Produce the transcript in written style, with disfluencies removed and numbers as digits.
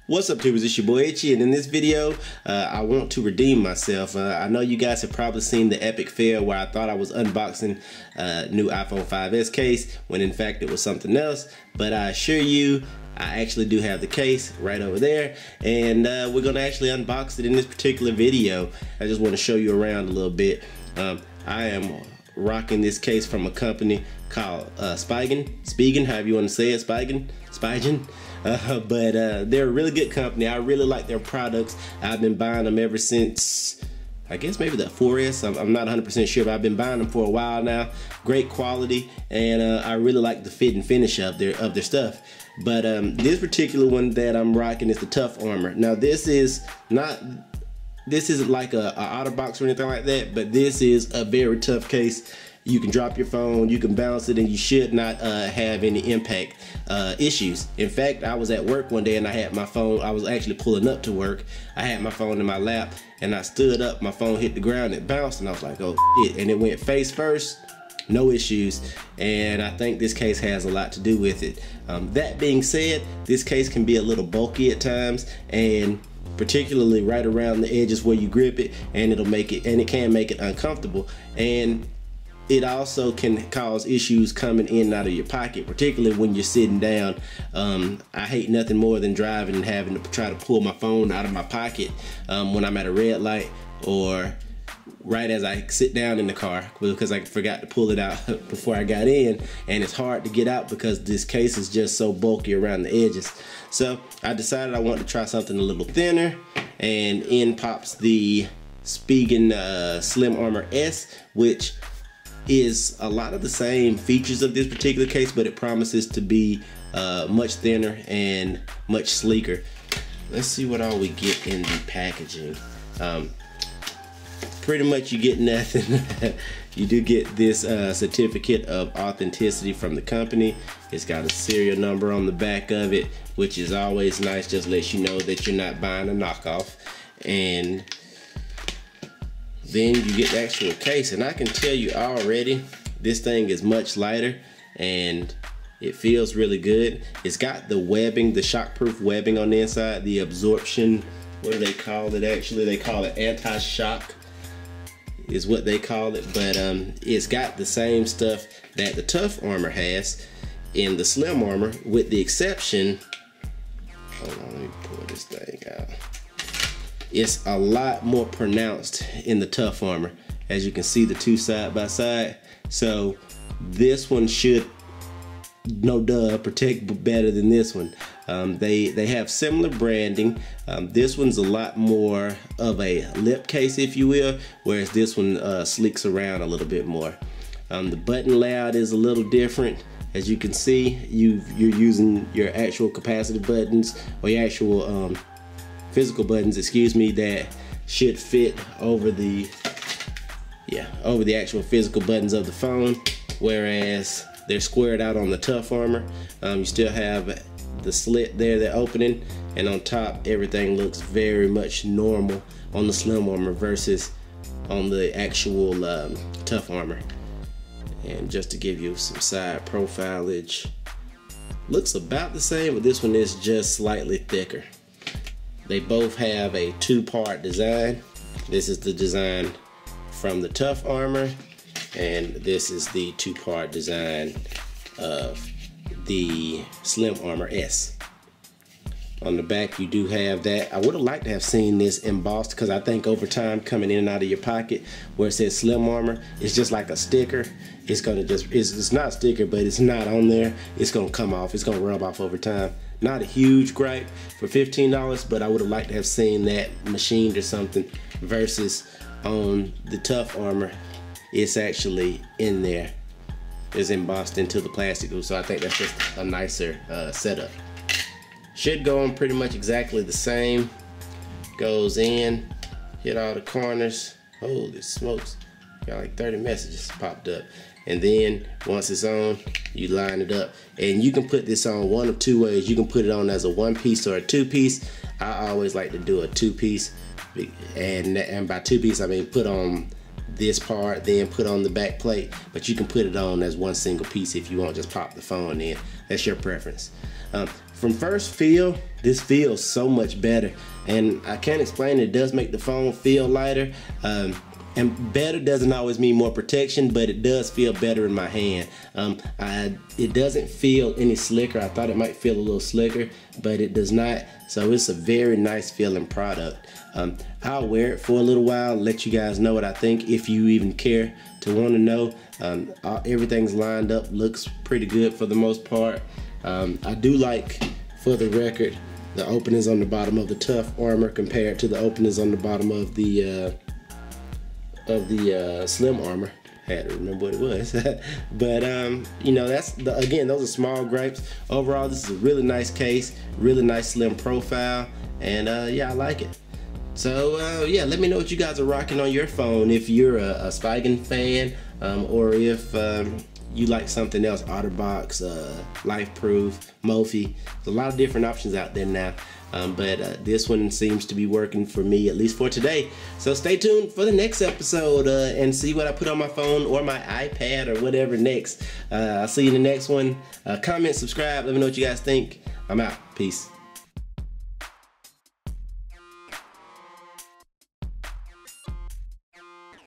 What's up, tubers? It's your boy Ichi, and in this video, I want to redeem myself. I know you guys have probably seen the epic fail where I thought I was unboxing new iPhone 5s case, when in fact it was something else. But I assure you, I actually do have the case right over there, and we're gonna actually unbox it in this particular video. I just want to show you around a little bit. I am rocking this case from a company called Spigen, however you want to say it, Spigen. But they're a really good company. I really like their products. I've been buying them ever since, I guess maybe the 4S. I'm not 100% sure, but I've been buying them for a while now. Great quality, and I really like the fit and finish of their stuff. But this particular one that I'm rocking is the Tough Armor. Now this isn't like a OtterBox or anything like that, but this is a very tough case. You can drop your phone, you can bounce it, and you should not have any impact issues. In fact, I was at work one day and I had my phone, I was actually pulling up to work. I had my phone in my lap and I stood up, my phone hit the ground, it bounced, and I was like, oh shit, and it went face first, no issues. And I think this case has a lot to do with it. That being said, this case can be a little bulky at times, and particularly right around the edges where you grip it, and it can make it uncomfortable. And it also can cause issues coming in and out of your pocket, particularly when you're sitting down. I hate nothing more than driving and having to try to pull my phone out of my pocket when I'm at a red light, or right as I sit down in the car, because I forgot to pull it out before I got in, and it's hard to get out because this case is just so bulky around the edges. So I decided I wanted to try something a little thinner, and in pops the Spigen Slim Armor S, which is a lot of the same features of this particular case, but it promises to be much thinner and much sleeker. Let's see what all we get in the packaging. Pretty much you get nothing. You do get this certificate of authenticity from the company. It's got a serial number on the back of it, which is always nice, just lets you know that you're not buying a knockoff. And then you get the actual case, and I can tell you already, this thing is much lighter and it feels really good. It's got the webbing, the shockproof webbing on the inside, the absorption, what do they call it actually? They call it anti-shock is what they call it, but it's got the same stuff that the Tough Armor has in the Slim Armor, with the exception, hold on, let me pull this thing out. It's a lot more pronounced in the Tough Armor. As you can see, the two side by side. So this one should, no duh, protect better than this one. They have similar branding. This one's a lot more of a lip case, if you will, whereas this one sleeks around a little bit more. The button layout is a little different. As you can see, you're using your actual capacitive buttons, or your actual physical buttons, excuse me, that should fit over the actual physical buttons of the phone, whereas they're squared out on the Tough Armor. You still have the slit there, the opening, and on top everything looks very much normal on the Slim Armor versus on the actual Tough Armor. And just to give you some side profilage, looks about the same, but this one is just slightly thicker. They both have a two-part design. This is the design from the Tough Armor, and this is the two-part design of the Slim Armor S. On the back you do have that. I would have liked to have seen this embossed, because I think over time, coming in and out of your pocket where it says Slim Armor, it's just like a sticker. It's gonna just, it's not a sticker, but it's not on there. It's gonna come off, it's gonna rub off over time. Not a huge gripe for $15, but I would have liked to have seen that machined or something, versus on the Tough Armor, it's actually in there. It's embossed into the plastic, so I think that's just a nicer setup. Should go on pretty much exactly the same. Goes in, hit all the corners. Holy smokes, got like 30 messages popped up. And then once it's on, you line it up, and you can put this on one of two ways. You can put it on as a one piece or a two piece. I always like to do a two piece, and by two piece I mean put on this part, then put on the back plate, but you can put it on as one single piece if you want. Just pop the phone in. That's your preference. From first feel, this feels so much better, and I can't explain it. It does make the phone feel lighter. And better doesn't always mean more protection, but it does feel better in my hand. It doesn't feel any slicker. I thought it might feel a little slicker, but it does not. So it's a very nice feeling product. I'll wear it for a little while, let you guys know what I think, if you even care to want to know. Everything's lined up, looks pretty good for the most part. I do like, for the record, the openings on the bottom of the Tough Armor compared to the openings on the bottom of the Slim Armor. Had to remember what it was. But you know, again, those are small gripes. Overall, this is a really nice case, really nice slim profile, and yeah, I like it. So yeah, let me know what you guys are rocking on your phone, if you're a Spigen fan, or if you like something else, OtterBox, LifeProof, Mophie. There's a lot of different options out there now. But this one seems to be working for me, at least for today. So stay tuned for the next episode and see what I put on my phone or my iPad or whatever next. I'll see you in the next one. Comment, subscribe, let me know what you guys think. I'm out. Peace.